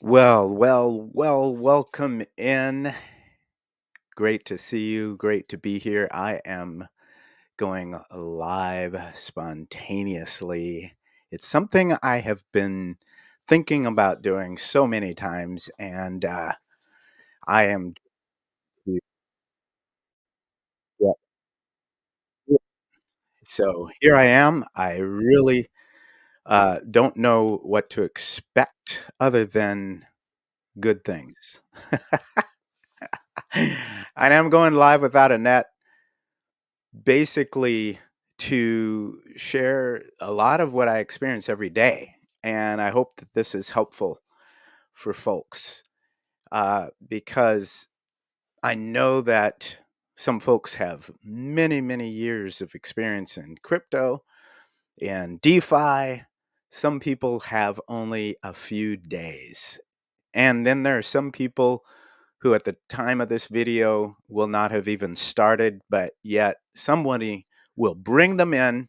Welcome in. Great to see you. Great to be here. I am going live spontaneously. It's something I have been thinking about doing so many times, and I am. Yeah. So here I am. I really don't know what to expect other than good things. And I'm going live without a net basically to share a lot of what I experience every day. And I hope that this is helpful for folks because I know that some folks have many, many years of experience in crypto and DeFi. Some people have only a few days. And then there are some people who at the time of this video will not have even started, but yet somebody will bring them in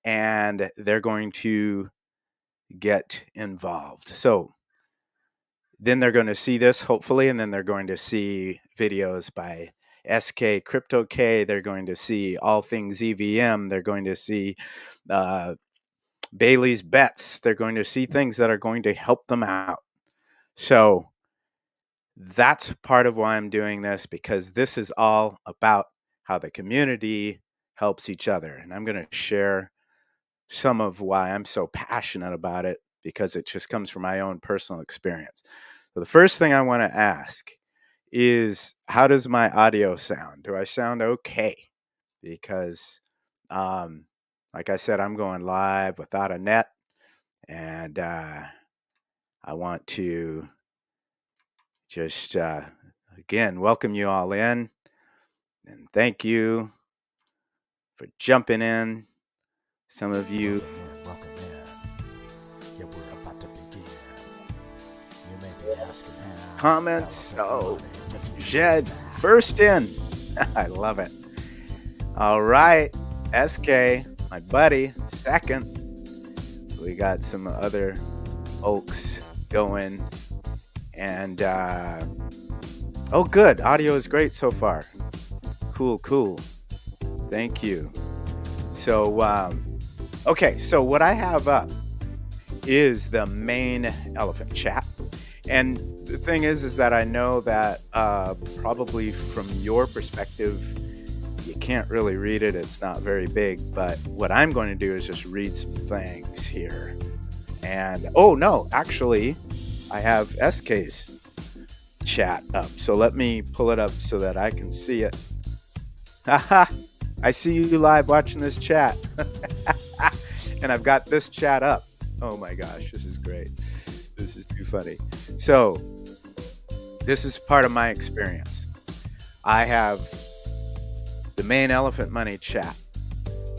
and they're going to get involved. So then they're going to see this hopefully, and then they're going to see videos by SK Crypto K. They're going to see all things EVM. They're going to see uh, Bailey's Bets. They're going to see things that are going to help them out. So that's part of why I'm doing this, because this is all about how the community helps each other. And I'm going to share some of why I'm so passionate about it, because it just comes from my own personal experience. So the first thing I want to ask is, how does my audio sound? Do I sound okay? Because, like I said, I'm going live without a net, and I want to just again welcome you all in, and thank you for jumping in. Some of you Welcome in. Yeah, we're about to begin. You may be asking how. comments. So, Jed, first in. I love it. All right, SK, my buddy, second. We got some other folks going, and oh, good. Audio is great so far. Cool. Thank you. So, okay, so what I have up is the main elephant chat. And the thing is that I know that probably from your perspective, you can't really read it. It's not very big. But what I'm going to do is just read some things here. And, oh, no, actually, I have SK's chat up. So let me pull it up so that I can see it. Haha, I see you live watching this chat. And I've got this chat up. Oh my gosh, this is great. This is too funny. So, this is part of my experience. I have the main Elephant Money chat.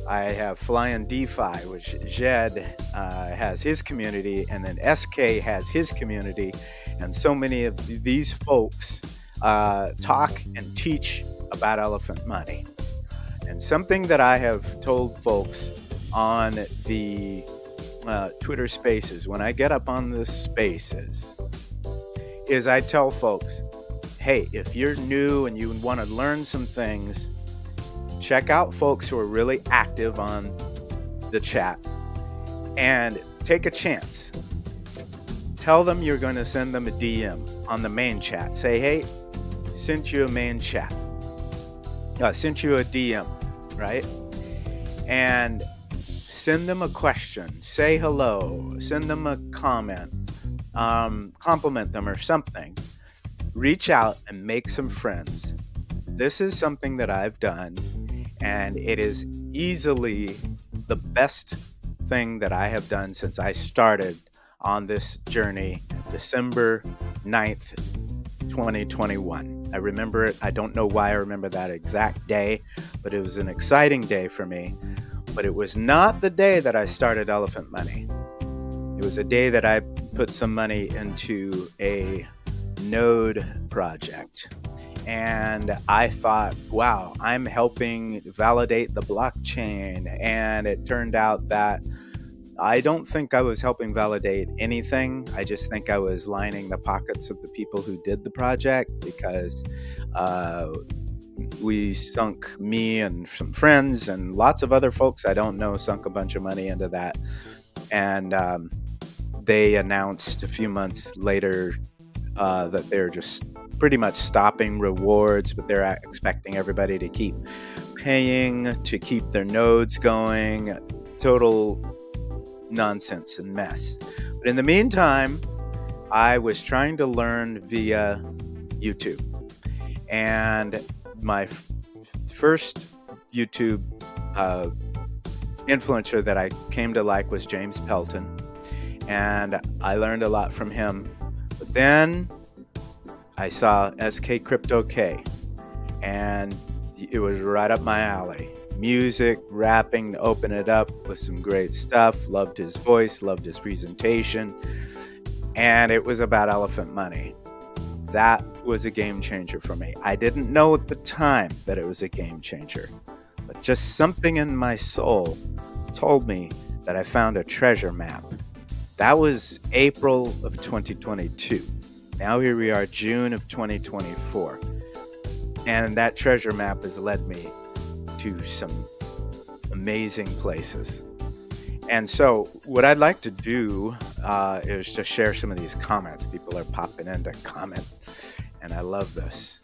I have Flying DeFi, which Jed has his community, and then SK has his community. And so many of these folks talk and teach about elephant money. And something that I have told folks on the Twitter Spaces, when I get up on the Spaces, is I tell folks, hey, if you're new and you want to learn some things, check out folks who are really active on the chat and take a chance. Tell them you're going to send them a DM on the main chat. Say, hey, sent you a main chat. Sent you a DM, right? And send them a question. Say hello. Send them a comment. Compliment them or something. Reach out and make some friends. This is something that I've done, and it is easily the best thing that I have done since I started on this journey, December 9th, 2021. I remember it. I don't know why I remember that exact day, but it was an exciting day for me. But it was not the day that I started Elephant Money. It was a day that I put some money into a node project. And I thought, wow, I'm helping validate the blockchain. And it turned out that I don't think I was helping validate anything. I just think I was lining the pockets of the people who did the project, because uh, we sunk, me and some friends and lots of other folks I don't know, sunk a bunch of money into that. And they announced a few months later that they're just pretty much stopping rewards, but they're expecting everybody to keep paying to keep their nodes going. Total nonsense and mess. But in the meantime, I was trying to learn via YouTube. And my first YouTube influencer that I came to like was James Pelton. And I learned a lot from him. But then I saw SK Crypto K, and it was right up my alley. Music, rapping, to open it up with some great stuff. Loved his voice, loved his presentation. And it was about elephant money. That was a game changer for me. I didn't know at the time that it was a game changer, but just something in my soul told me that I found a treasure map. That was April of 2022. Now here we are, June of 2024. And that treasure map has led me to some amazing places. And so what I'd like to do is just share some of these comments. People are popping in to comment, and I love this.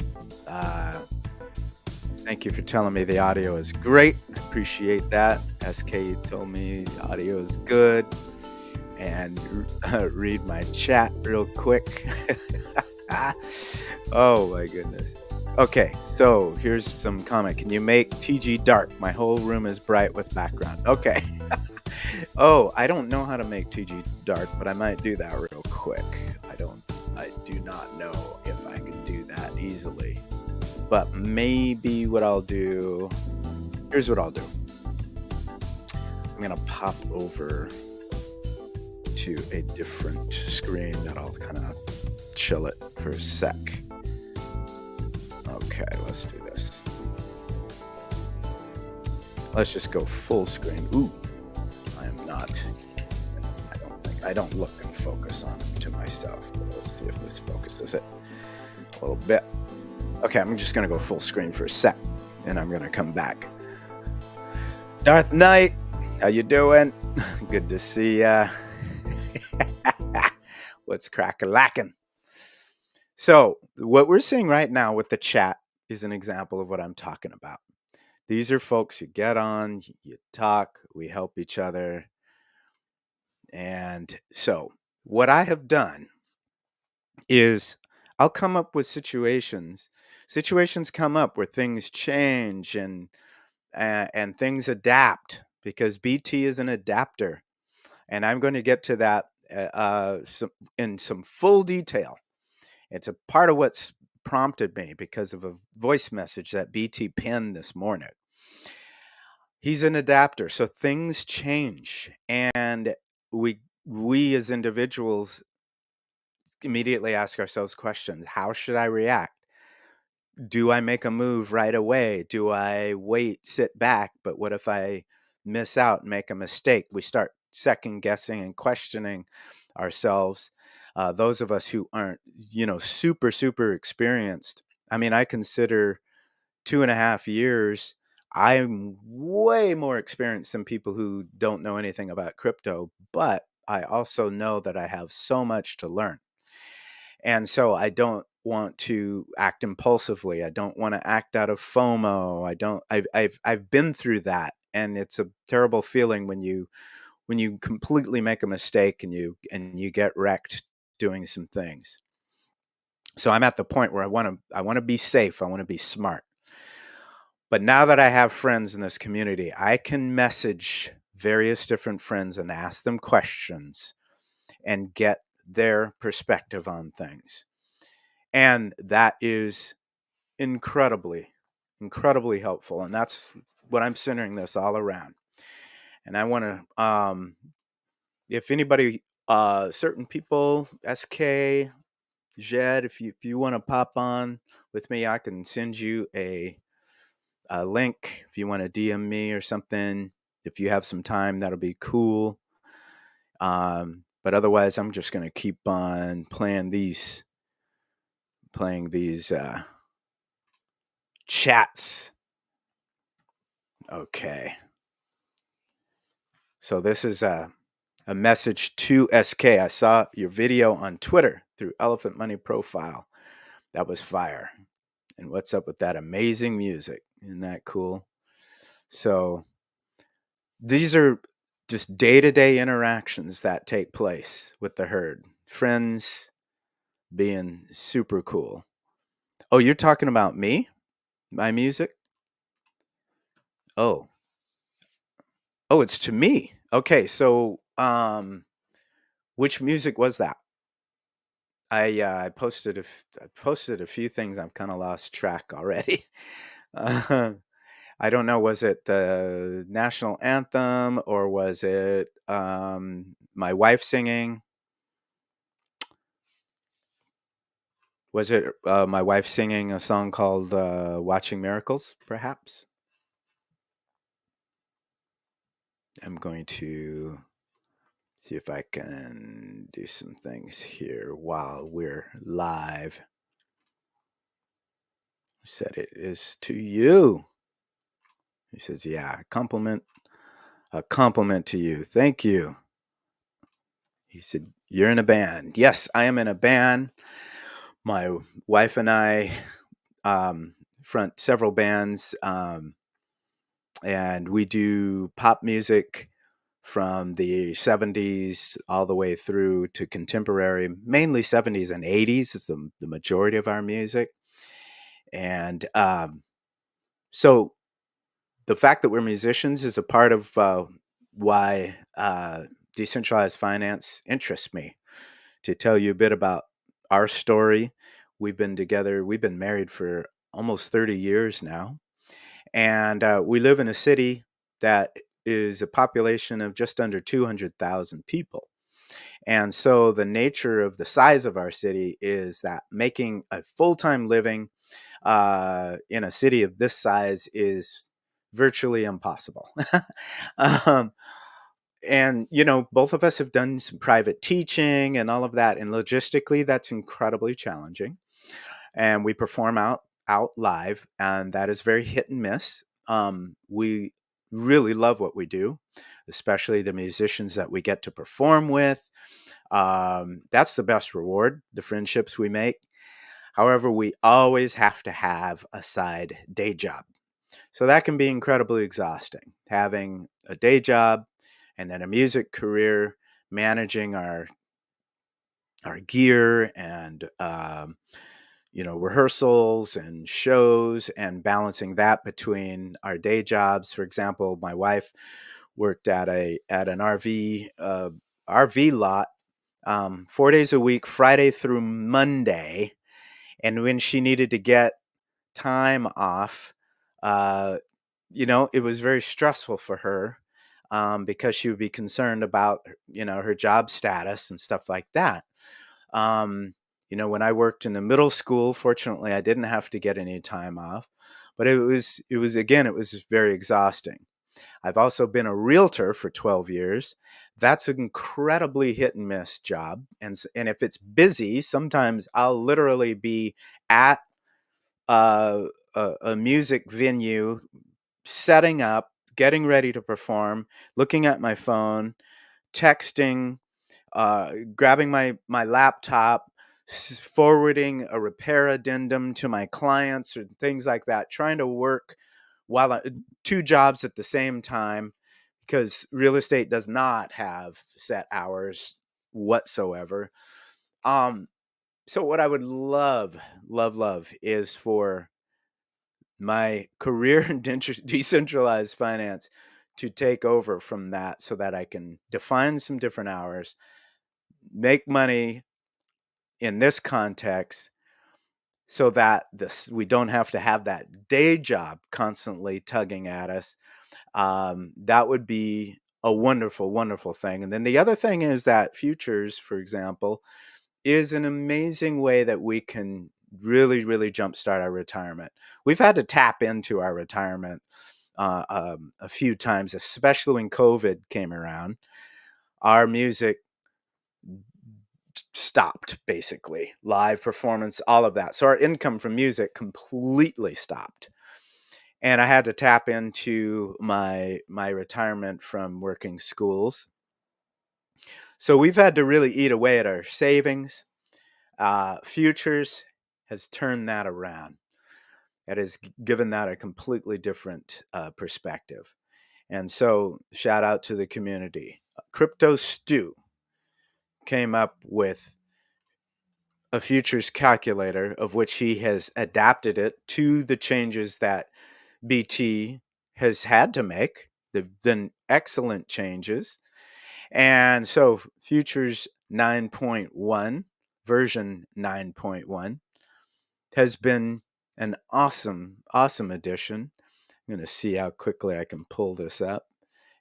Thank you for telling me the audio is great. I appreciate that. SK told me the audio is good. And read my chat real quick. Oh my goodness. Okay, so here's some comment. Can you make TG dark? My whole room is bright with background. Okay. Oh, I don't know how to make TG dark, but I might do that real quick. I do not know if I can do that easily. But maybe what I'll do, here's what I'll do. I'm gonna pop over to a different screen that I'll kind of chill it for a sec. Okay, let's do this. Let's just go full screen. Ooh, I don't look and focus on to my stuff, but let's see if this focuses it a little bit. Okay, I'm just gonna go full screen for a sec, and I'm gonna come back. Darth Knight, how you doing? Good to see ya. What's crack-a-lackin'? So what we're seeing right now with the chat is an example of what I'm talking about. These are folks you get on, you talk, we help each other. And so what I have done is I'll come up with situations. Situations come up where things change and things adapt, because BT is an adapter. And I'm going to get to that in some full detail. It's a part of what's prompted me because of a voice message that BT penned this morning. He's an adapter, so things change, and we as individuals immediately ask ourselves questions. How should I react? Do I make a move right away? Do I wait, sit back? But what if I miss out and make a mistake? We start second guessing and questioning ourselves. Those of us who aren't, super experienced. I mean, I consider 2.5 years, I'm way more experienced than people who don't know anything about crypto, but I also know that I have so much to learn. And so I don't want to act impulsively. I don't want to act out of FOMO. I've been through that, and it's a terrible feeling when you completely make a mistake and you get wrecked doing some things. So I'm at the point where I want to be safe. I want to be smart. But now that I have friends in this community, I can message various different friends and ask them questions and get their perspective on things. And that is incredibly helpful. And that's what I'm centering this all around. And I want to, if anybody, certain people, SK, Jed, if you want to pop on with me, I can send you a link if you want to DM me or something. If you have some time, that'll be cool. But otherwise, I'm just going to keep on playing these chats. Okay. So this is a message to SK. I saw your video on Twitter through Elephant Money Profile. That was fire. And what's up with that amazing music? Isn't that cool? So these are just day-to-day interactions that take place with the herd. Friends being super cool. Oh, you're talking about me? My music? Oh. Oh, it's to me. Okay, so which music was that? I posted I posted a few things. I've kind of lost track already. I don't know. Was it the national anthem or was it my wife singing? Was it my wife singing a song called "Watching Miracles"? Perhaps. I'm going to see if I can do some things here while we're live. Who said it is to you? He says, "Yeah, a compliment to you. Thank you." He said, "You're in a band." Yes, I am in a band. My wife and I front several bands, and we do pop music from the 70s all the way through to contemporary. Mainly 70s and 80s is the majority of our music. And so the fact that we're musicians is a part of why decentralized finance interests me. To tell you a bit about our story, we've been together, we've been married for almost 30 years now. And we live in a city that is a population of just under 200,000 people. And so the nature of the size of our city is that making a full-time living in a city of this size is virtually impossible. um, and, both of us have done some private teaching and all of that. And logistically, that's incredibly challenging. And we perform out live, and that is very hit and miss. We really love what we do, especially the musicians that we get to perform with. That's the best reward, the friendships we make. However, we always have to have a side day job. So that can be incredibly exhausting, having a day job and then a music career, managing our gear and rehearsals and shows, and balancing that between our day jobs. For example, my wife worked at an RV lot 4 days a week, Friday through Monday, and when she needed to get time off, it was very stressful for her, because she would be concerned about her job status and stuff like that. When I worked in the middle school, fortunately, I didn't have to get any time off, but it was very exhausting. I've also been a realtor for 12 years. That's an incredibly hit and miss job. And if it's busy, sometimes I'll literally be at a music venue, setting up, getting ready to perform, looking at my phone, texting, grabbing my laptop, forwarding a repair addendum to my clients or things like that, trying to work while two jobs at the same time, because real estate does not have set hours whatsoever. So what I would love is for my career in decentralized finance to take over from that, so that I can define some different hours, make money in this context, so that we don't have to have that day job constantly tugging at us. That would be a wonderful, wonderful thing. And then the other thing is that futures, for example, is an amazing way that we can really, really jumpstart our retirement. We've had to tap into our retirement a few times, especially when COVID came around. our music stopped, basically. Live performance, all of that. So our income from music completely stopped. And I had to tap into my retirement from working schools. So we've had to really eat away at our savings. Futures has turned that around. It has given that a completely different perspective. And so, shout out to the community. Crypto Stew came up with a futures calculator, of which he has adapted it to the changes that BT has had to make. They've been excellent changes. And so, Futures 9.1, version 9.1, has been an awesome, awesome addition. I'm going to see how quickly I can pull this up.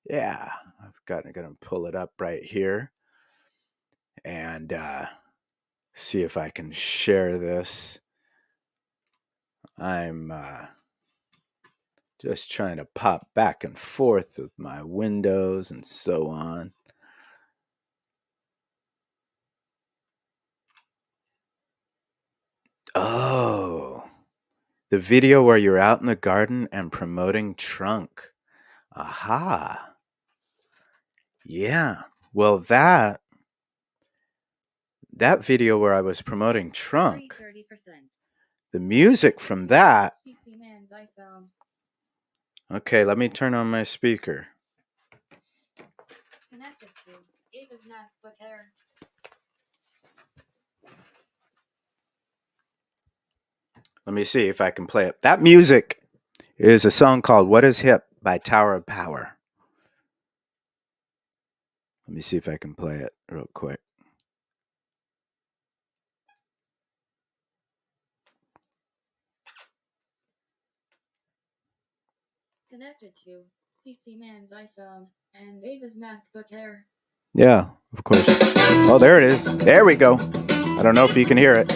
Yeah, I'm going to pull it up right here and see if I can share this. I'm just trying to pop back and forth with my windows and so on. Oh, the video where you're out in the garden and promoting Trunk. Aha. Yeah. Well, that video where I was promoting Trunk, 30%. The music from that. Okay, let me turn on my speaker. Connected to Ava's MacBook Air. Let me see if I can play it. That music is a song called What Is Hip by Tower of Power. Let me see if I can play it real quick. Connected to CC Man's iPhone and Ava's MacBook Air. Yeah, of course. Oh, there it is. There we go. I don't know if you can hear it.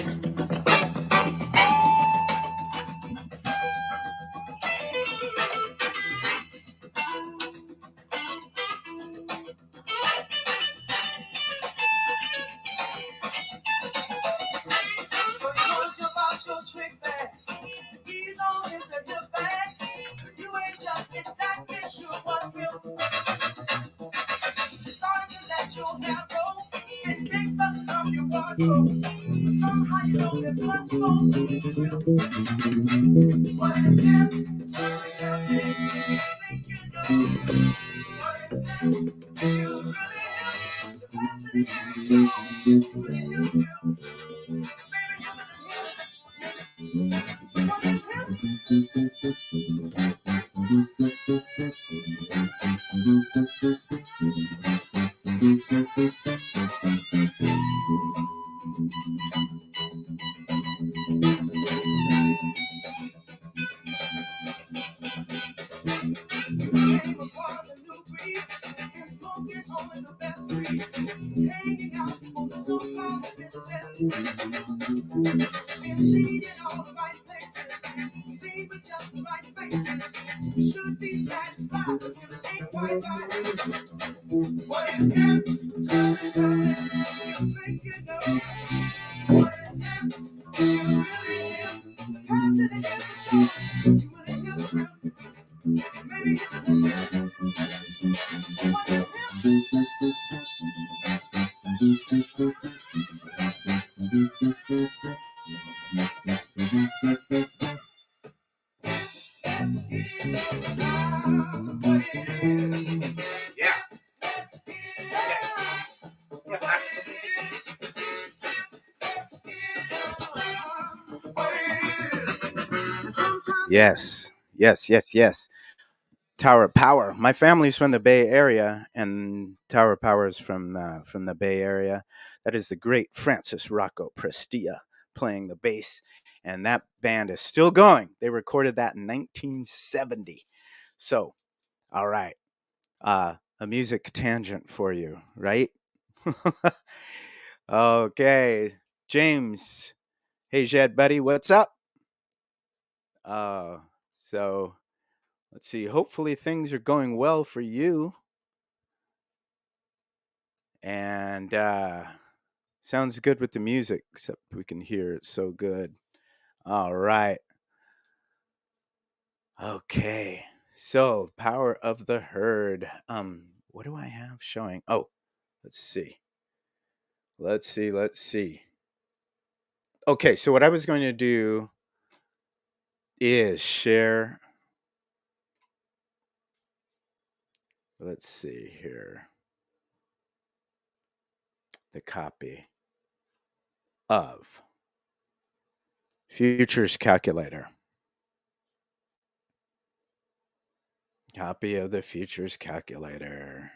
Yes, yes, yes, yes. Tower of Power. My family's from the Bay Area, and Tower of Power is from the Bay Area. That is the great Francis Rocco Prestia playing the bass, and that band is still going. They recorded that in 1970. So, all right, a music tangent for you, right? Okay, James. Hey, Jed, buddy, what's up? So let's see. Hopefully things are going well for you. And sounds good with the music, except we can hear it so good. All right. Okay. So, power of the herd. What do I have showing? Oh, let's see. Let's see. Okay, so what I was going to do is share. Let's see here. The copy of Futures Calculator. Copy of the Futures Calculator.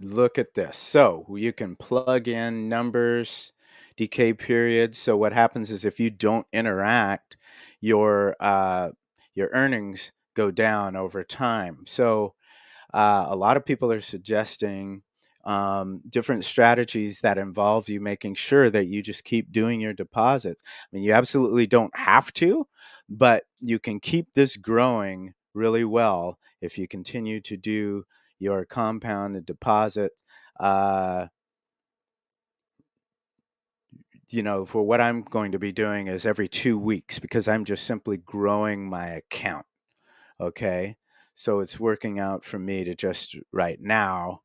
Look at this. So you can plug in numbers, decay periods. So what happens is if you don't interact, your earnings go down over time. So a lot of people are suggesting different strategies that involve you making sure that you just keep doing your deposits. I mean, you absolutely don't have to, but you can keep this growing really well if you continue to do your compounded deposits. Uh, for what I'm going to be doing is every 2 weeks because I'm just simply growing my account. Okay. So it's working out for me to just right now,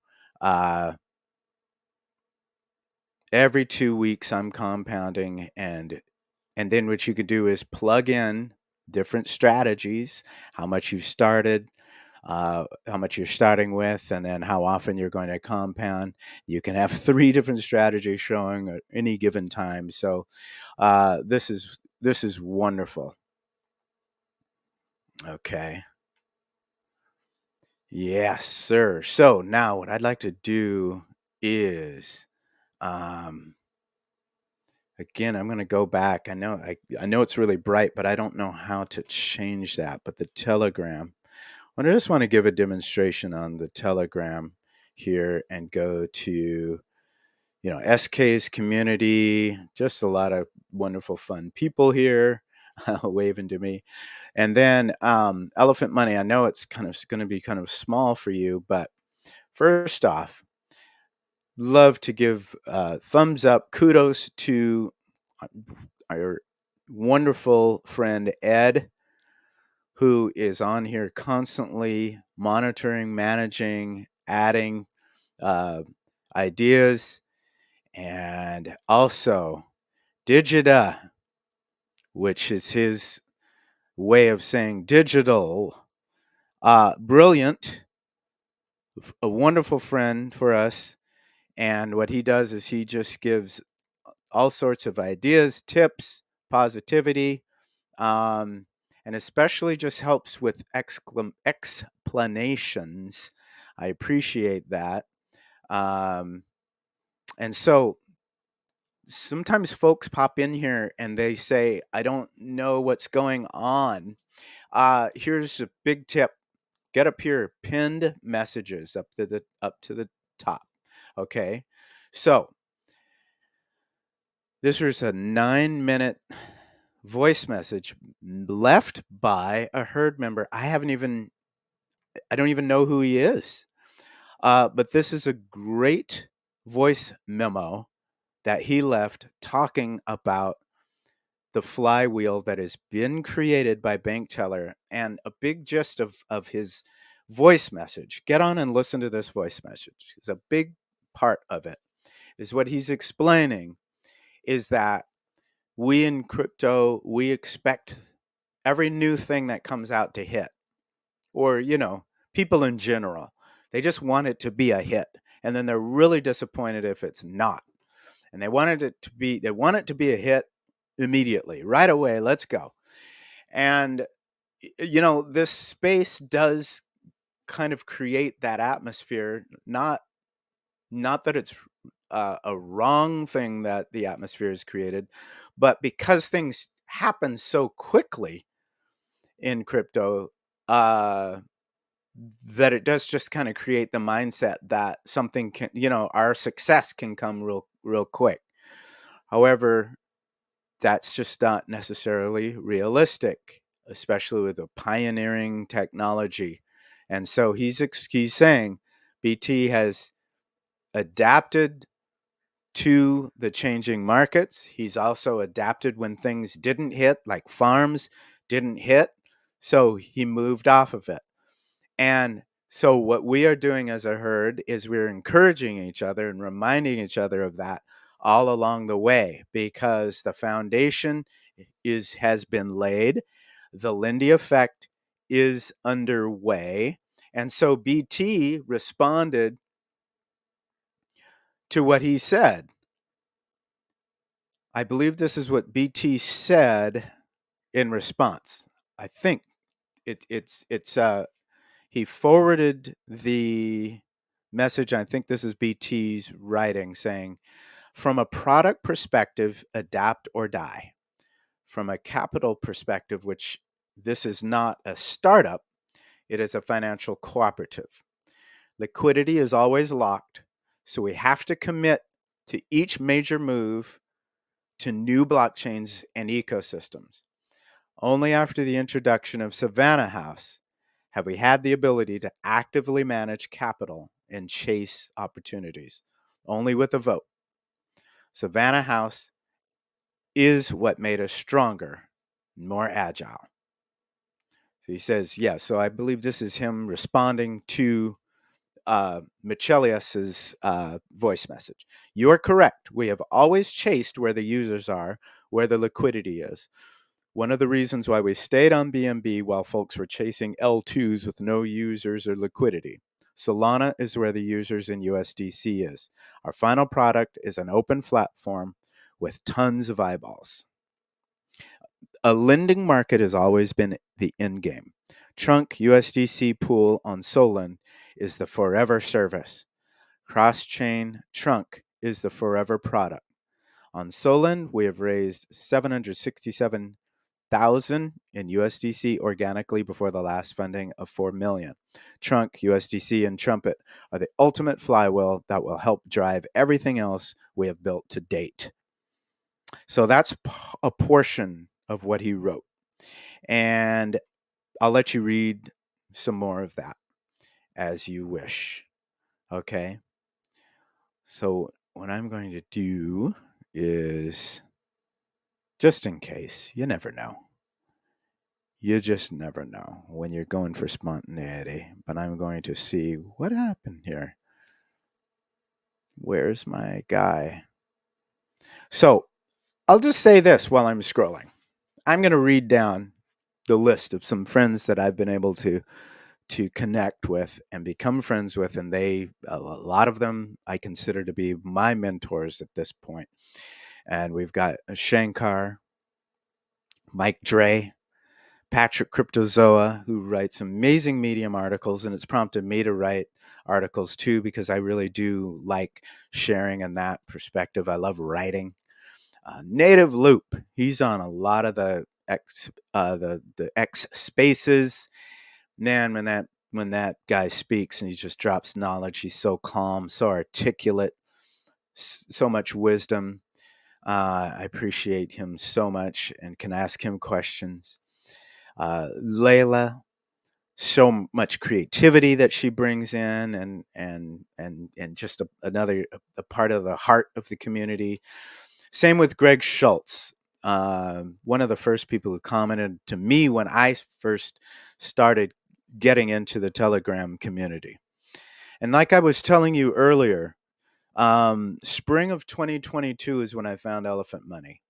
every 2 weeks I'm compounding, and then what you could do is plug in different strategies, how much you've started, how much you're starting with, and then how often you're going to compound. You can have 3 different strategies showing at any given time. So this is wonderful. Okay. Yes, sir. So now what I'd like to do is again, I'm going to go back. I know it's really bright, but I don't know how to change that. But the Telegram, I just want to give a demonstration on the Telegram here and go to, SK's community, just a lot of wonderful, fun people here waving to me. And then Elephant Money, I know it's kind of going to be kind of small for you, but first off, love to give thumbs up, kudos to our wonderful friend Ed, who is on here constantly monitoring, managing, adding ideas, and also Digita, which is his way of saying digital. Brilliant, a wonderful friend for us. And what he does is he just gives all sorts of ideas, tips, positivity, and especially just helps with explanations. I appreciate that. And so sometimes folks pop in here and they say, I don't know what's going on. Here's a big tip. Get up here, pinned messages up to the top. Okay. So this was a 9-minute voice message left by a herd member. I don't even know who he is. But this is a great voice memo that he left talking about the flywheel that has been created by Bank Teller, and a big gist of his voice message. Get on and listen to this voice message. It's a big part of it is what he's explaining is that we in crypto, we expect every new thing that comes out to hit, or, people in general, they just want it to be a hit. And then they're really disappointed if it's not. And they want it to be a hit immediately, right away. Let's go. And, this space does kind of create that atmosphere, not that it's a wrong thing that the atmosphere is created, but because things happen so quickly in crypto, that it does just kind of create the mindset that something can, our success can come real quick. However, that's just not necessarily realistic. especially with a pioneering technology. And so he's saying BT has adapted to the changing markets. He's also adapted when things didn't hit, like farms didn't hit. So he moved off of it. And so what we are doing as a herd is we're encouraging each other and reminding each other of that all along the way, because the foundation has been laid. The Lindy effect is underway. And so BT responded to what he said. I believe this is what BT said in response. I think it's he forwarded the message. I think this is BT's writing, saying, from a product perspective, adapt or die. From a capital perspective, which this is not a startup, it is a financial cooperative. Liquidity is always locked, so we have to commit to each major move to new blockchains and ecosystems. Only after the introduction of Savannah House have we had the ability to actively manage capital and chase opportunities. Only with a vote. Savannah House is what made us stronger, more agile. So he says, yeah, so I believe this is him responding to Michelius's voice message. You are correct. We have always chased where the users are, where the liquidity is. One of the reasons why we stayed on BNB while folks were chasing L2s with no users or liquidity. Solana is where the users in USDC is. Our final product is an open platform with tons of eyeballs. A lending market has always been the end game. Trunk USDC pool on Solon is the forever service. Cross-chain Trunk is the forever product. On Solon, we have raised 767,000 in USDC organically before the last funding of 4 million. Trunk, USDC, and Trumpet are the ultimate flywheel that will help drive everything else we have built to date. So that's a portion of what he wrote. And I'll let you read some more of that as you wish. Okay? So what I'm going to do is, just in case, you never know. You just never know when you're going for spontaneity. But I'm going to see what happened here. Where's my guy? So I'll just say this while I'm scrolling. I'm going to read down the list of some friends that I've been able to connect with and become friends with, and a lot of them I consider to be my mentors at this point. And we've got Shankar, Mike Dre, Patrick Cryptozoa, who writes amazing Medium articles, and it's prompted me to write articles too, because I really do like sharing in that perspective. I love writing. Native Loop, he's on a lot of the X spaces. Man, when that guy speaks and he just drops knowledge, he's so calm, so articulate, so much wisdom. I appreciate him so much and can ask him questions. Layla, so much creativity that she brings in, and just another part of the heart of the community. Same with Greg Schultz, one of the first people who commented to me when I first started getting into the Telegram community. And like I was telling you earlier, spring of 2022 is when I found Elephant Money.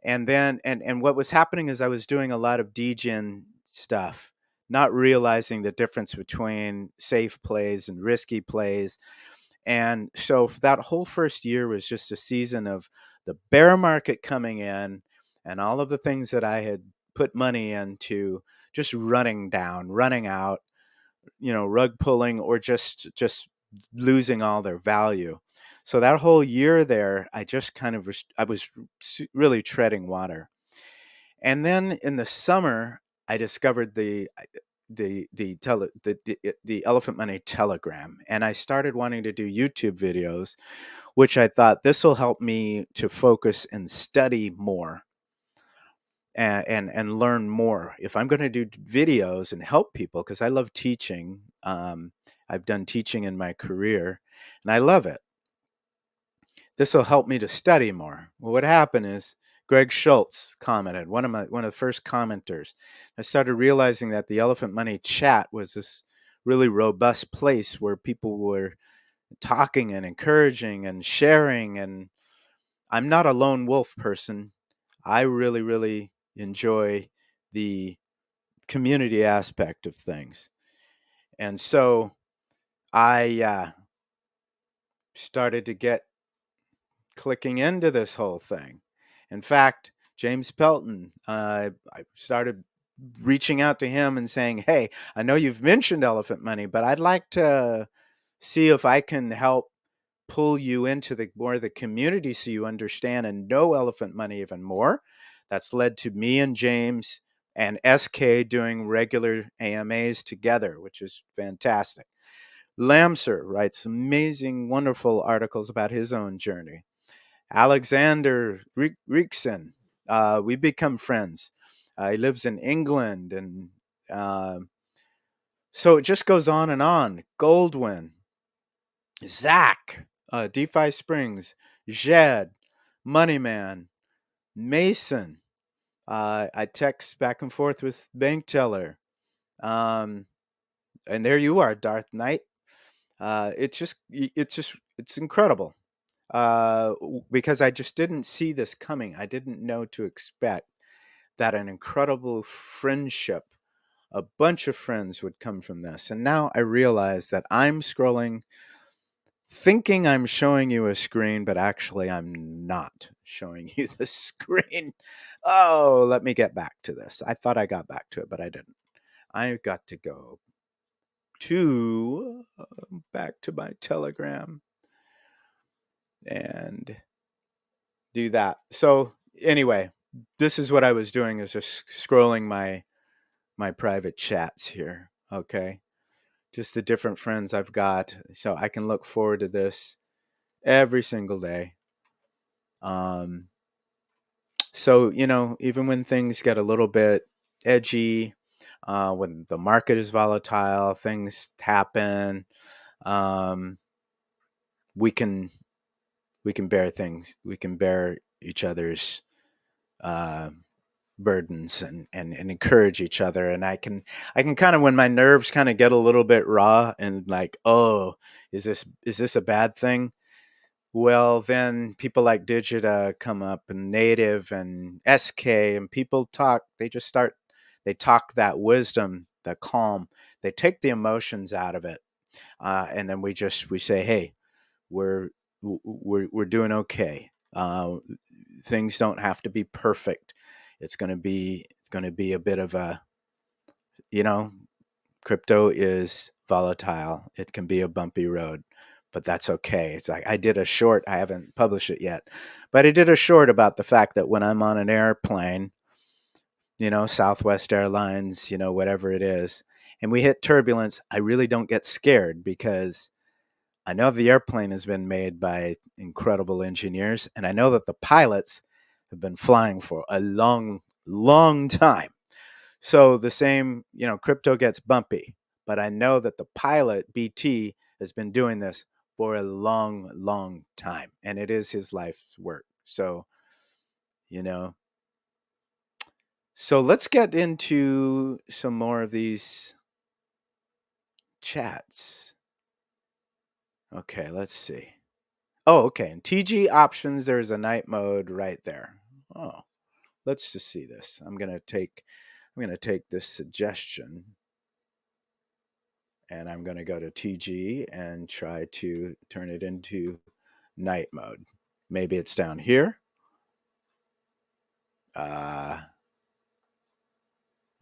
And then, and what was happening is I was doing a lot of degen stuff, not realizing the difference between safe plays and risky plays. And so that whole first year was just a season of the bear market coming in and all of the things that I had put money into just running down, running out, rug pulling, or just losing all their value. So that whole year there, I just I was really treading water. And then in the summer, I discovered the Elephant Money Telegram, and I started wanting to do YouTube videos, which I thought this will help me to focus and study more. and learn more. If I'm going to do videos and help people, because I love teaching, I've done teaching in my career, and I love it. This will help me to study more. Well, what happened is Greg Schultz commented, one of the first commenters. I started realizing that the Elephant Money chat was this really robust place where people were talking and encouraging and sharing. And I'm not a lone wolf person. I really, really enjoy the community aspect of things. And so I started to get clicking into this whole thing. In fact, James Pelton, I started reaching out to him and saying, hey, I know you've mentioned Elephant Money, but I'd like to see if I can help pull you into the more of the community so you understand and know Elephant Money even more. That's led to me and James and SK doing regular AMAs together, which is fantastic. Lamser writes amazing, wonderful articles about his own journey. Alexander Rieksen, we become friends. He lives in England, and so it just goes on and on. Goldwyn, Zach, DeFi Springs, Jed, Moneyman, Mason. I text back and forth with Bank Teller. And there you are, Darth Knight. It's incredible. Because I just didn't see this coming. I didn't know to expect that an incredible friendship, a bunch of friends would come from this. And now I realize that I'm scrolling, thinking I'm showing you a screen, but actually I'm not showing you the screen. Oh, let me get back to this. I thought I got back to it, but I didn't. I got to go to back to my Telegram and do that. So anyway, this is what I was doing, is just scrolling my private chats here. Okay. Just the different friends I've got. So I can look forward to this every single day. So, even when things get a little bit edgy, when the market is volatile, things happen, we can bear things. We can bear each other's burdens and encourage each other. And I can kind of, when my nerves kind of get a little bit raw and like, oh, is this a bad thing? Well, then people like Digita come up, and Native and SK, and people talk. They talk that wisdom, that calm. They take the emotions out of it, and then we say, hey, we're doing okay. Things don't have to be perfect. It's going to be a bit of a, crypto is volatile. It can be a bumpy road, but that's okay. It's like I did a short, I haven't published it yet, but I did a short about the fact that when I'm on an airplane, Southwest Airlines, whatever it is, and we hit turbulence, I really don't get scared because I know the airplane has been made by incredible engineers, and I know that the pilots have been flying for a long, long time. So the same, crypto gets bumpy, but I know that the pilot, BT, has been doing this for a long, long time, and it is his life's work. So, so let's get into some more of these chats. Okay, let's see. Oh, okay. In TG options, there's a night mode right there. Oh, let's just see this. I'm gonna take this suggestion, and I'm gonna go to TG and try to turn it into night mode. Maybe it's down here.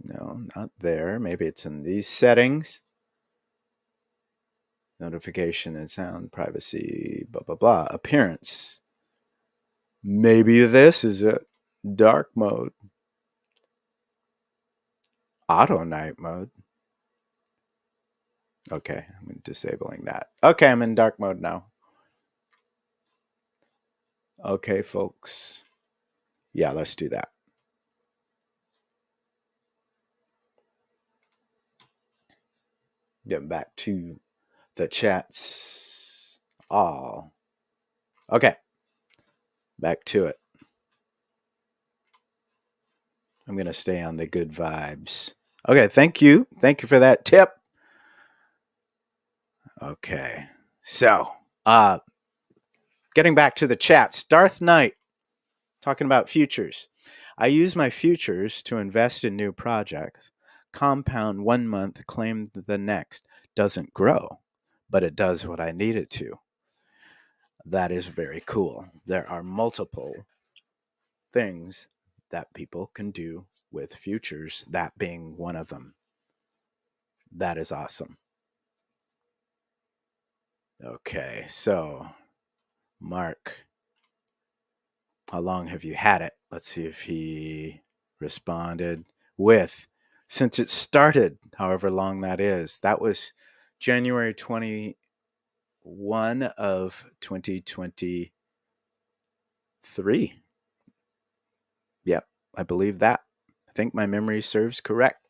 No, not there. Maybe it's in these settings. Notification and sound, privacy, blah, blah, blah. Appearance. Maybe this is it. Dark mode. Auto night mode. Okay, I'm disabling that. Okay, I'm in dark mode now. Okay, folks. Yeah, let's do that. Getting back to the chats. All. Okay. Back to it. I'm going to stay on the good vibes. Okay. Thank you. Thank you for that tip. Okay. So, getting back to the chats. Darth Knight talking about futures. I use my futures to invest in new projects. Compound 1 month, claim the next. Doesn't grow, but it does what I need it to. That is very cool. There are multiple things that people can do with futures, that being one of them. That is awesome. Okay, so Mark, how long have you had it? Let's see if he responded with, since it started, however long that is. That was January 21 of 2023. Yep, I believe that. I think my memory serves correct.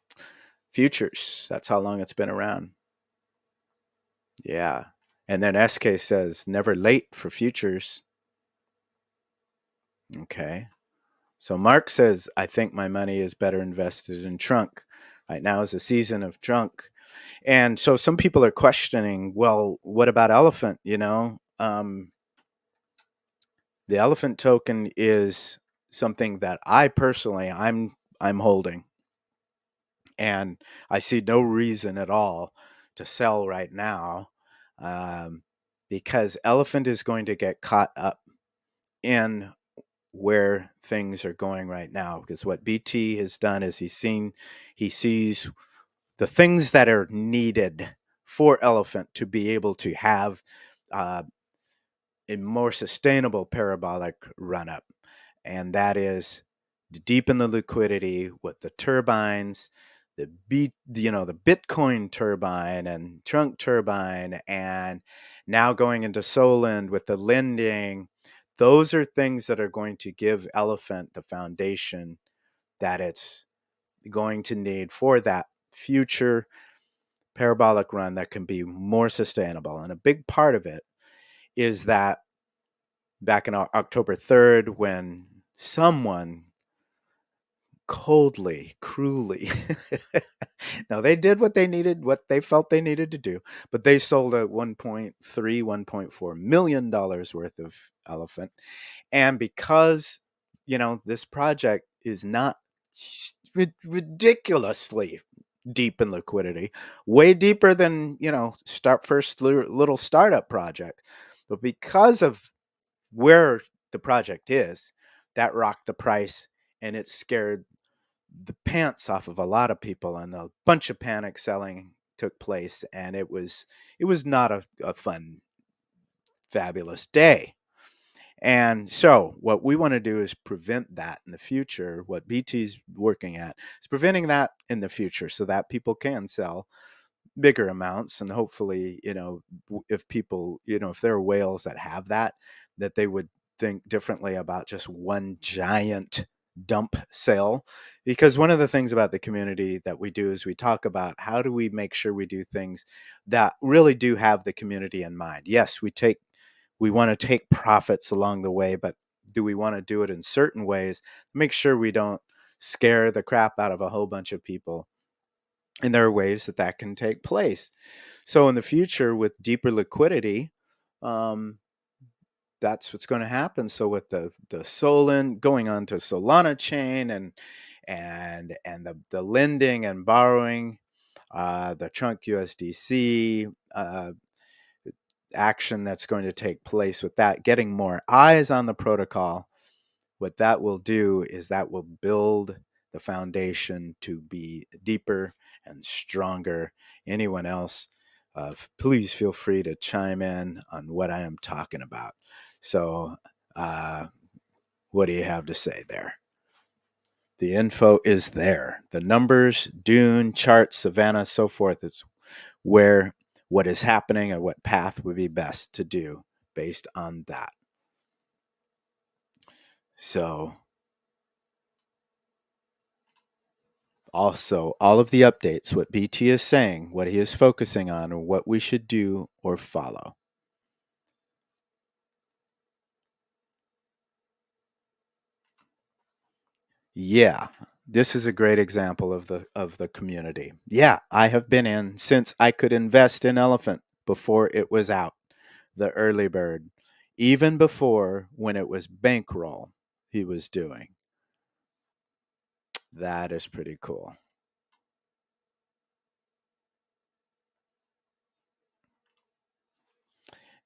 Futures, that's how long it's been around. Yeah. And then SK says, never late for futures. Okay. So Mark says, I think my money is better invested in trunk. Right now is a season of trunk. And so some people are questioning, well, what about elephant? The elephant token is something that I personally I'm holding. And I see no reason at all to sell right now, because elephant is going to get caught up in where things are going right now. Because what BT has done is he sees the things that are needed for elephant to be able to have a more sustainable parabolic run up, and that is to deepen the liquidity with the turbines, the Bitcoin turbine and trunk turbine, and now going into Solend with the lending. Those are things that are going to give Elephant the foundation that it's going to need for that future parabolic run that can be more sustainable. And a big part of it is that back in October 3rd, when someone coldly, cruelly. Now they did what they felt they needed to do, but they sold a $1.4 million worth of elephant. And because, this project is not ridiculously deep in liquidity, way deeper than, little startup project. But because of where the project is, that rocked the price, and it scared the pants off of a lot of people, and a bunch of panic selling took place, and it was not a fun, fabulous day. And so what we want to do is prevent that in the future. What BT's working at is preventing that in the future so that people can sell bigger amounts. And hopefully, if people, if there are whales that have that they would think differently about just one giant dump sale. Because one of the things about the community that we do is we talk about how do we make sure we do things that really do have the community in mind. Yes, we want to take profits along the way, but do we want to do it in certain ways? Make sure we don't scare the crap out of a whole bunch of people. And there are ways that can take place. So in the future, with deeper liquidity, that's what's going to happen. So with the Solend going on to Solana chain and the lending and borrowing, the Trunk USDC action that's going to take place with that, getting more eyes on the protocol, what that will do is that will build the foundation to be deeper and stronger. Anyone else, please feel free to chime in on what I am talking about. So, what do you have to say there? The info is there. The numbers, Dune, charts, Savannah, so forth is where what is happening and what path would be best to do based on that. So, Also, all of the updates, what BT is saying, what he is focusing on, or what we should do or follow. Yeah, this is a great example of the community. Yeah, I have been in since I could invest in Elephant before it was out, the early bird, even before when it was bankroll he was doing. That is pretty cool.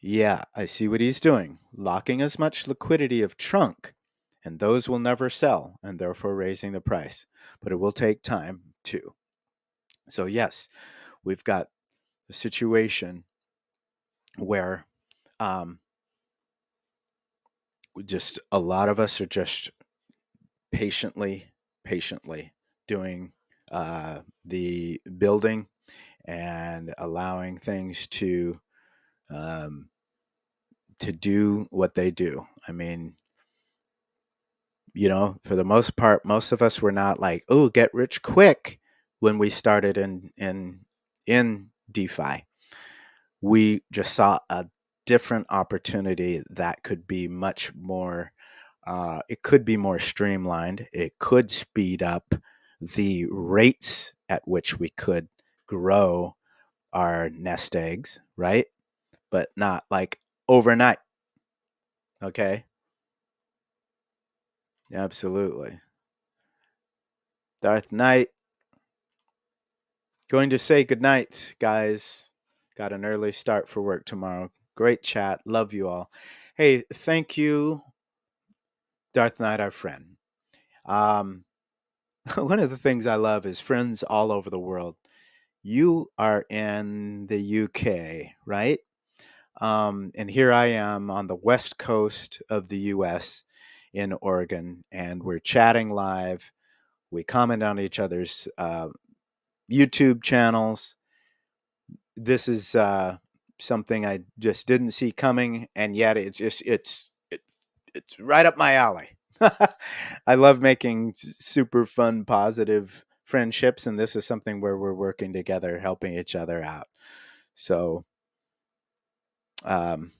Yeah, I see what he's doing, locking as much liquidity of trunk, and those will never sell, and therefore raising the price. But it will take time too. So, yes, we've got a situation where um, just a lot of us are just patiently doing the building and allowing things um, to do what they do. I mean, for the most part, most of us were not like, "Oh, get rich quick." When we started in DeFi, we just saw a different opportunity that could be much more. It could be more streamlined. It could speed up the rates at which we could grow our nest eggs, right? But not like overnight. Okay. Absolutely. Darth Knight, going to say goodnight, guys. Got an early start for work tomorrow. Great chat. Love you all. Hey, thank you, Darth Knight, our friend. Um, one of the things I love is friends all over the world. You are in the UK, right? And here I am on the west coast of the US in Oregon, and we're chatting live. We comment on each other's YouTube channels. This is something I just didn't see coming, and yet it's right up my alley. I love making super fun, positive friendships, and this is something where we're working together, helping each other out. So, um,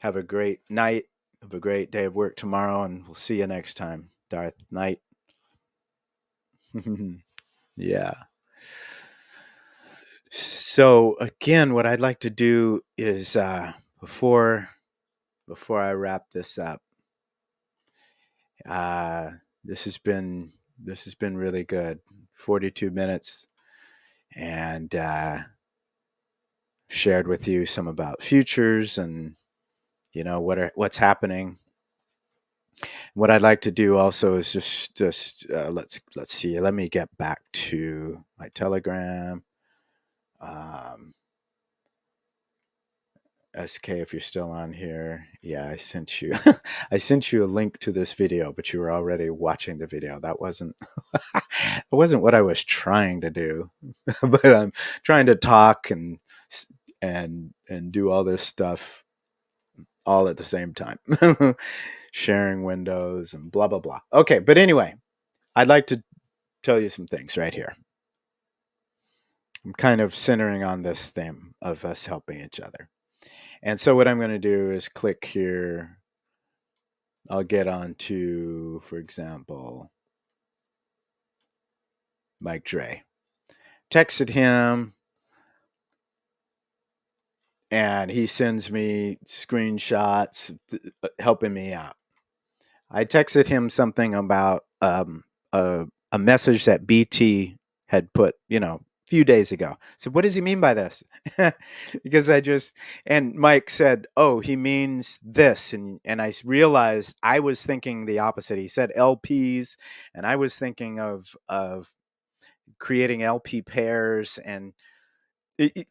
have a great night. Have a great day of work tomorrow, and we'll see you next time. Darth Knight. Yeah. So again, what I'd like to do is before I wrap this up, uh, this has been this has been really good. 42 minutes, and shared with you some about futures and what's happening. What I'd like to do also is just let's see. Let me get back to my Telegram. Um, SK, if you're still on here, yeah, I sent you I sent you a link to this video, but you were already watching the video. That wasn't that wasn't what I was trying to do. But I'm trying to talk and do all this stuff all at the same time. Sharing windows and blah blah blah. Okay, but anyway, I'd like to tell you some things right here. I'm kind of centering on this theme of us helping each other. And so what I'm going to do is click here. I'll get on to, for example, Mike Dre. Texted him, and he sends me screenshots helping me out. I texted him something about a message that BT had put, a few days ago. So what does he mean by this? Because and Mike said, "Oh, he means this," and I realized I was thinking the opposite. He said LPs, and I was thinking of creating LP pairs, and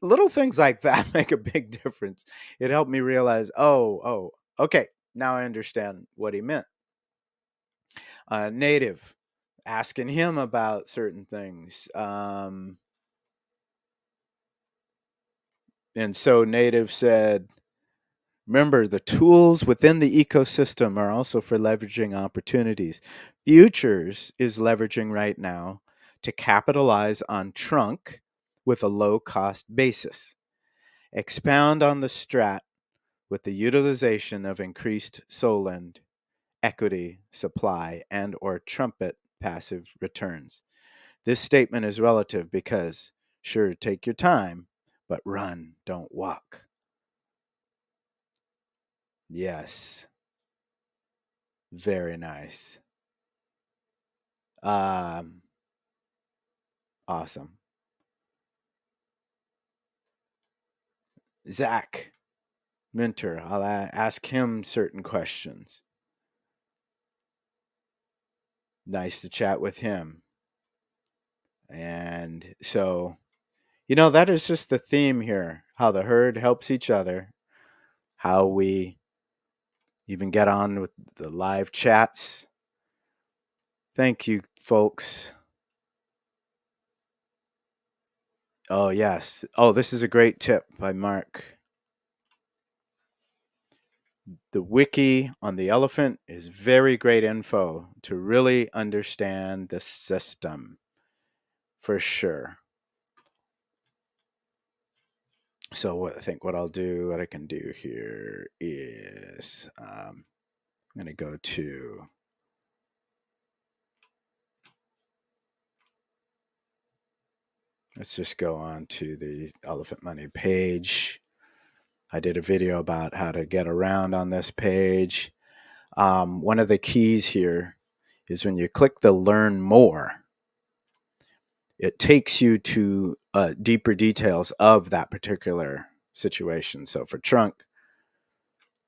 little things like that make a big difference. It helped me realize, okay, now I understand what he meant. Native, asking him about certain things. And so Native said, remember, the tools within the ecosystem are also for leveraging opportunities. Futures is leveraging right now to capitalize on trunk with a low-cost basis. Expound on the strat with the utilization of increased Solend equity supply and or trumpet passive returns. This statement is relative because, sure, take your time, but run, don't walk. Yes. Very nice. Awesome. Zach Minter, I'll ask him certain questions. Nice to chat with him. And so, that is just the theme here, how the herd helps each other, how we even get on with the live chats. Thank you, folks. Oh, yes. Oh, this is a great tip by Mark. The wiki on the elephant is very great info to really understand the system, for sure. So I think what I can do here is I'm going to go to let's just go on to the Elephant Money page. I did a video about how to get around on this page. One of the keys here is when you click the Learn More, it takes you to deeper details of that particular situation. So for Trunk,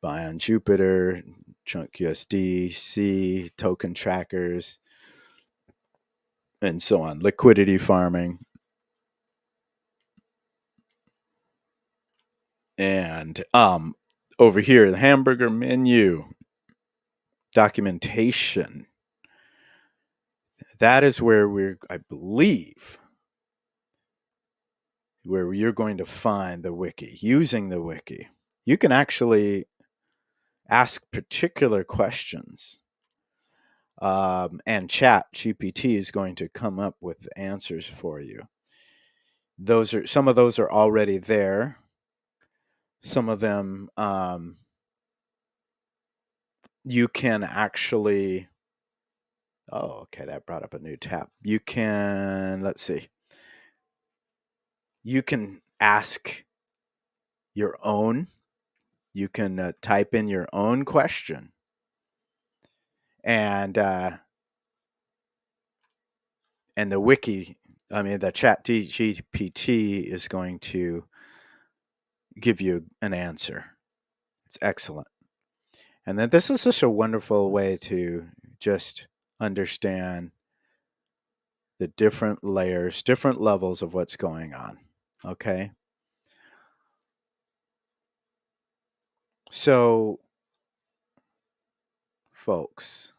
buy on Jupiter, Trunk USDC, token trackers, and so on, liquidity farming. And over here, the hamburger menu, documentation. That is where I believe, where you're going to find the wiki. Using the wiki, you can actually ask particular questions. And Chat GPT is going to come up with answers for you. Some of those are already there. Some of them you can actually. Oh, okay, that brought up a new tab. You can, let's see. You can ask your own. You can type in your own question, and the wiki. The Chat GPT is going to give you an answer. It's excellent. And then this is such a wonderful way to just understand the different layers, different levels of what's going on. Okay. So, folks,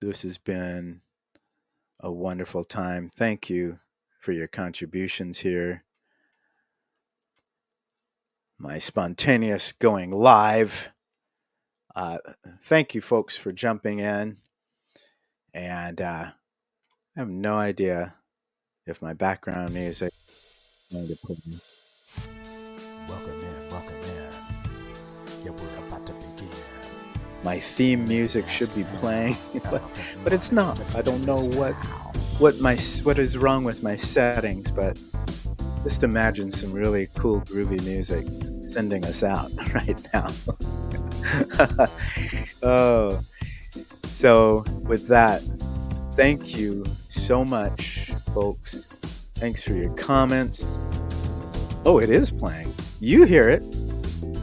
this has been a wonderful time. Thank you for your contributions here. My spontaneous going live. Thank you, folks, for jumping in. And I have no idea if my background music is going to put me. Welcome in. Yeah, we're about to begin. My theme music should be playing, but it's not. I don't know what is wrong with my settings, but just imagine some really cool groovy music sending us out right now. Oh, so with that, thank you so much, folks. Thanks for your comments. Oh, it is playing. You hear it.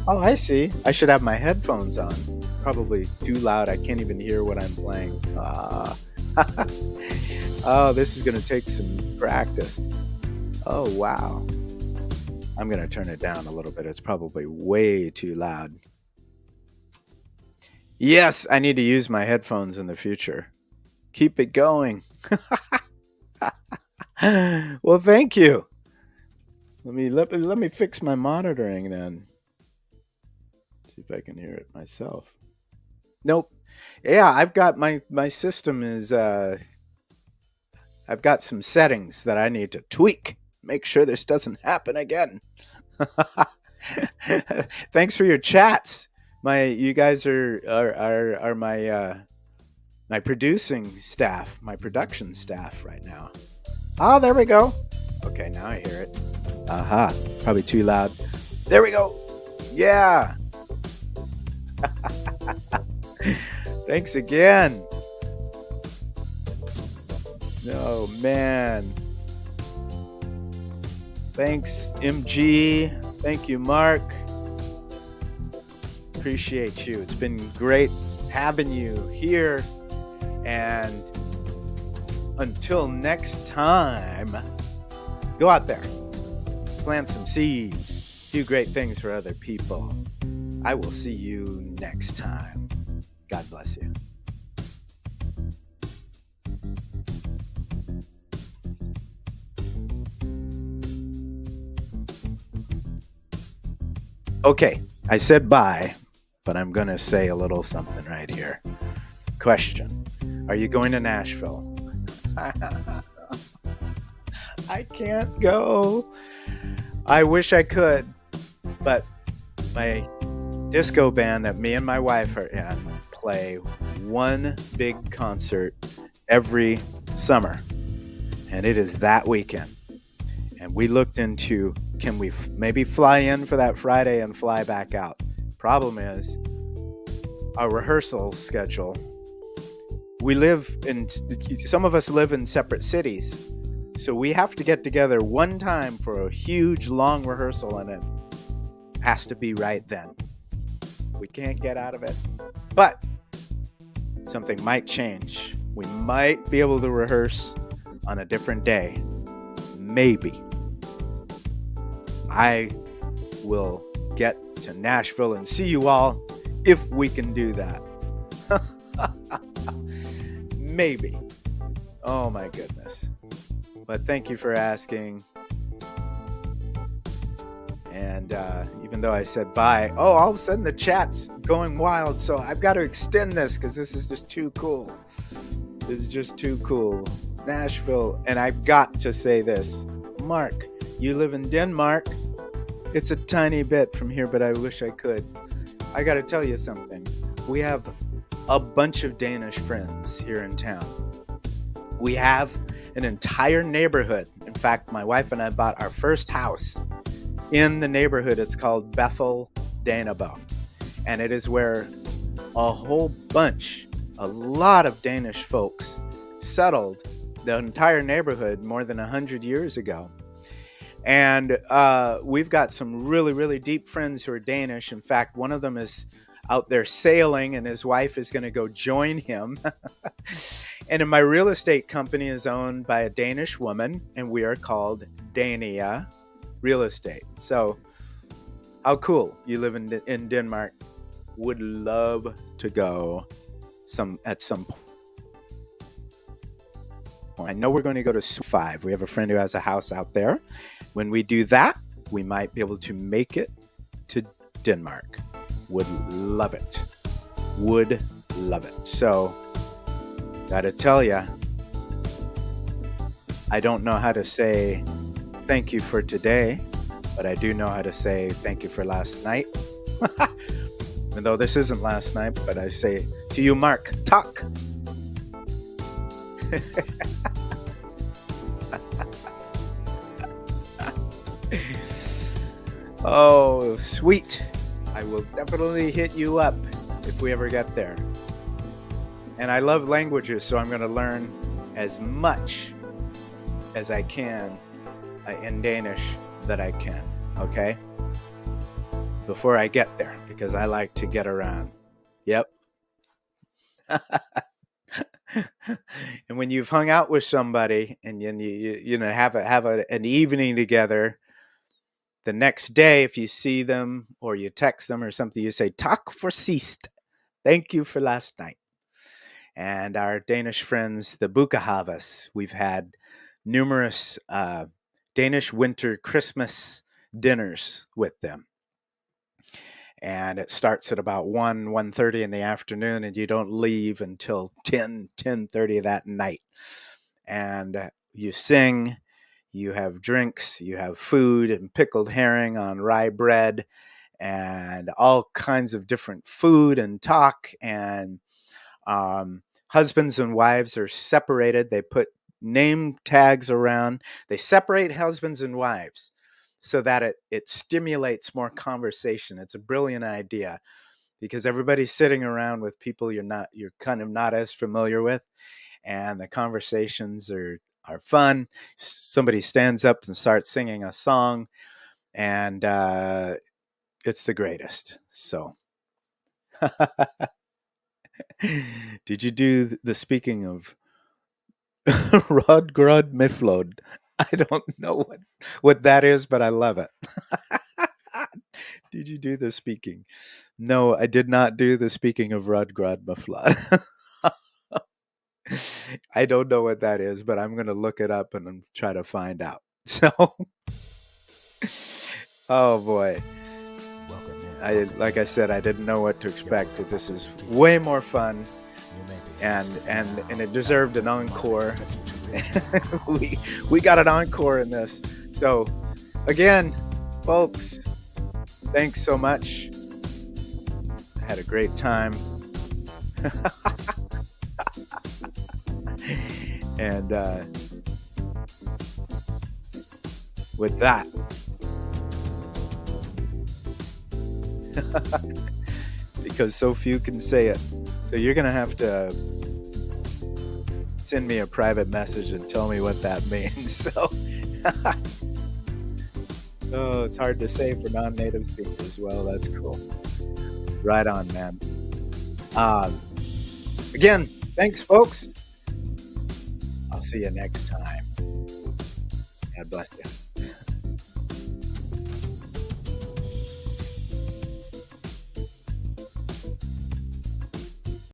Oh, I see. I should have my headphones on. Probably too loud. I can't even hear what I'm playing. Oh, this is going to take some practice. Oh, wow. I'm going to turn it down a little bit. It's probably way too loud. Yes, I need to use my headphones in the future. Keep it going. Well, thank you. Let me fix my monitoring then. See if I can hear it myself. Nope. Yeah, I've got my system is I've got some settings that I need to tweak. Make sure this doesn't happen again. Thanks for your chats. You guys are my producing staff, my production staff right now. Oh, there we go. Okay, now I hear it. Aha, probably too loud. There we go. Yeah. Thanks again. Oh, man. Thanks, MG. Thank you, Mark. Appreciate you. It's been great having you here. And until next time, go out there, plant some seeds, do great things for other people. I will see you next time. God bless you. Okay, I said bye, but I'm going to say a little something right here. Question: are you going to Nashville? I can't go. I wish I could, but my disco band that me and my wife are in play one big concert every summer, and it is that weekend. And we looked into, can we maybe fly in for that Friday and fly back out? Problem is, our rehearsal schedule, some of us live in separate cities, so we have to get together one time for a huge long rehearsal, and it has to be right then. We can't get out of it, but something might change. We might be able to rehearse on a different day. Maybe. I will get to Nashville and see you all if we can do that. Maybe. Oh my goodness. But thank you for asking. And even though I said bye, all of a sudden the chat's going wild. So I've got to extend this because this is just too cool. This is just too cool. Nashville. And I've got to say this. Mark, you live in Denmark. It's a tiny bit from here, but I wish I could. I got to tell you something. We have a bunch of Danish friends here in town. We have an entire neighborhood. In fact, my wife and I bought our first house in the neighborhood. It's called Bethel Danebo. And it is where a whole bunch, a lot of Danish folks settled the entire neighborhood more than 100 years ago. And we've got some really, really deep friends who are Danish. In fact, one of them is out there sailing, and his wife is going to go join him. And my real estate company is owned by a Danish woman, and we are called Dania Real Estate. So how cool. You live in Denmark. Would love to go at some point. I know we're going to go to 5. We have a friend who has a house out there. When we do that, we might be able to make it to Denmark. Would love it. Would love it. So, gotta tell ya, I don't know how to say thank you for today, but I do know how to say thank you for last night. Even though this isn't last night, but I say to you, Mark, talk. Oh, sweet. I will definitely hit you up if we ever get there. And I love languages, so I'm going to learn as much as I can in Danish that I can, okay? Before I get there, because I like to get around. Yep. And when you've hung out with somebody and you know have an evening together, the next day if you see them or you text them or something, you say "Tak for sidst," thank you for last night. And our Danish friends, the Bukahavas, we've had numerous Danish winter Christmas dinners with them. And it starts at about 1:30 in the afternoon, and you don't leave until 10:30 that night. and you sing, you have drinks, you have food and pickled herring on rye bread and all kinds of different food and talk. And husbands and wives are separated. They put name tags around. They separate husbands and wives so that it stimulates more conversation. It's a brilliant idea because everybody's sitting around with people you're kind of not as familiar with, and the conversations are fun. Somebody stands up and starts singing a song, and it's the greatest. So did you do the speaking of Rodgrod Miflod? I don't know what that is, but I love it. Did you do the speaking? No, I did not do the speaking of Rodgrod Miflod. I don't know what that is, but I'm going to look it up and try to find out. So, oh boy. Like I said, I didn't know what to expect. This is way more fun, and it deserved an encore. we got an encore in this. So, again, folks, thanks so much. I had a great time. And with that, because so few can say it, so you're gonna have to send me a private message and tell me what that means. So oh, it's hard to say for non-native speakers. Well, that's cool. Right on, man. Again, thanks, folks. I'll see you next time. God bless you.